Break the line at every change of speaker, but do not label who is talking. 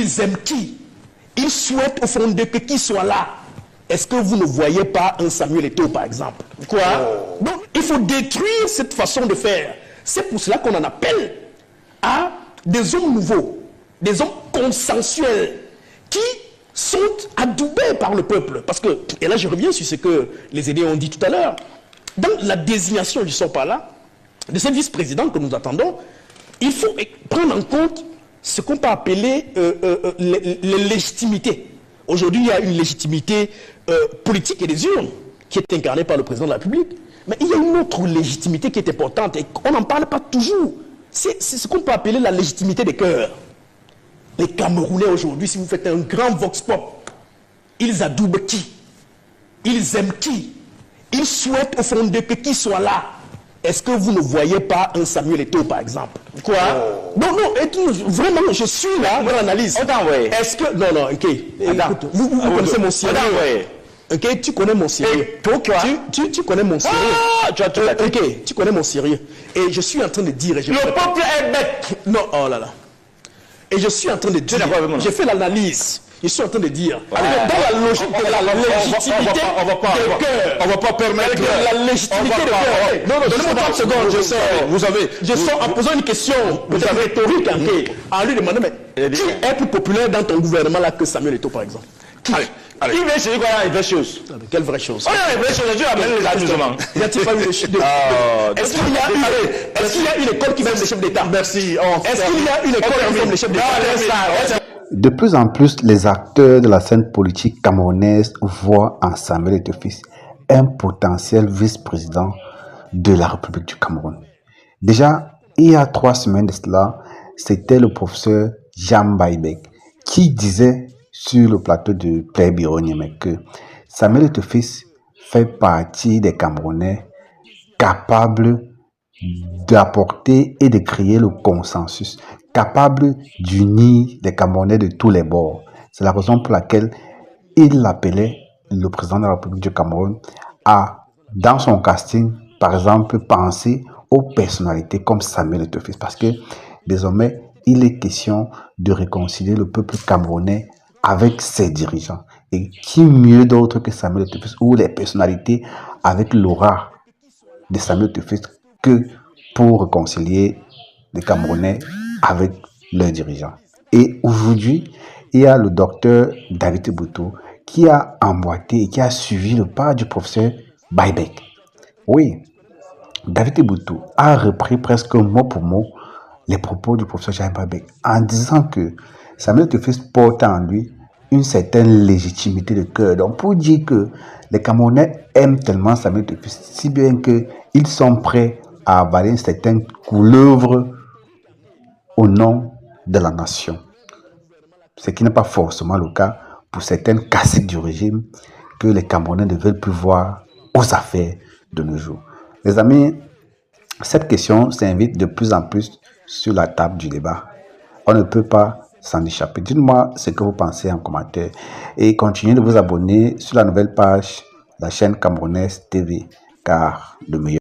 Ils aiment qui? Ils souhaitent au fond d'eux que qui soit là. Est-ce que vous ne voyez pas un Samuel Eto'o, par exemple? Quoi? Donc, il faut détruire cette façon de faire. C'est pour cela qu'on en appelle à des hommes nouveaux, des hommes consensuels, qui sont adoubés par le peuple. Parce que, et là je reviens sur ce que les aînés ont dit tout à l'heure, dans la désignation, je ne sors pas là, de ce vice-président que nous attendons, il faut prendre en compte ce qu'on peut appeler les légitimités. Aujourd'hui, il y a une légitimité politique et des urnes qui est incarnée par le président de la République. Mais il y a une autre légitimité qui est importante et on n'en parle pas toujours. C'est ce qu'on peut appeler la légitimité des cœurs. Les Camerounais aujourd'hui, si vous faites un grand vox pop, ils adoubent qui? Ils aiment qui? Ils souhaitent au fond d'eux que qui soit là. Est-ce que vous ne voyez pas un Samuel Eto'o, par exemple? Quoi? Non, vraiment, je suis là dans l'analyse. Est-ce que... Non, ok. Écoute, vous connaissez mon sérieux. Ok, tu connais mon sérieux. Tu connais mon sérieux. Ok, tu connais mon sérieux. Et je suis en train de dire... Le peuple est bête. Non, oh là là. Et je suis en train de dire... J'ai fait l'analyse. Je suis en train de dire, dans la logique de la légitimité
on va pas permettre
la légitimité de cœur. Non, donnez-moi 30 secondes, je sors. Je sors en posant une question, peut-être rhétorique, en lui demandant, mais qui est plus populaire dans ton gouvernement là que Samuel Eto'o, par exemple? Qui?
Allez. Il veut dire quoi, une vraie chose.
Quelle vraie chose?
Une vraie chose, Dieu amène les amusements.
Y a-t-il pas eu de chef d'État? Est-ce qu'il y a une école qui forme les chefs d'État? Merci. Est-ce qu'il y a une école qui forme les chefs d'État?
De plus en plus, les acteurs de la scène politique camerounaise voient en Samuel Eto'o un potentiel vice-président de la République du Cameroun. Déjà, il y a 3 semaines de cela, c'était le professeur Jean Baïbek qui disait sur le plateau de Play Bureau Niamey que Samuel Eto'o fait partie des Camerounais capables d'apporter et de créer le consensus, capable d'unir les Camerounais de tous les bords. C'est la raison pour laquelle il appelait le président de la République du Cameroun à, dans son casting, par exemple, penser aux personnalités comme Samuel Eto'o, parce que désormais, il est question de réconcilier le peuple camerounais avec ses dirigeants. Et qui mieux d'autre que Samuel Eto'o ou les personnalités avec l'aura de Samuel Eto'o que pour réconcilier les Camerounais avec leurs dirigeants. Et aujourd'hui, il y a le docteur David Boutou qui a emboîté et qui a suivi le pas du professeur Baïbek. Oui, David Boutou a repris presque mot pour mot les propos du professeur Jean Baïbek en disant que Samuel Eto'o porte en lui une certaine légitimité de cœur. Donc pour dire que les Camerounais aiment tellement Samuel Eto'o, si bien qu'ils sont prêts à avaler une certaine couleuvre au nom de la nation. Ce qui n'est pas forcément le cas pour certaines cassettes du régime que les Camerounais ne veulent plus voir aux affaires de nos jours. Les amis, cette question s'invite de plus en plus sur la table du débat. On ne peut pas s'en échapper. Dites-moi ce que vous pensez en commentaire et continuez de vous abonner sur la nouvelle page de la chaîne Camerounaise TV, car le meilleur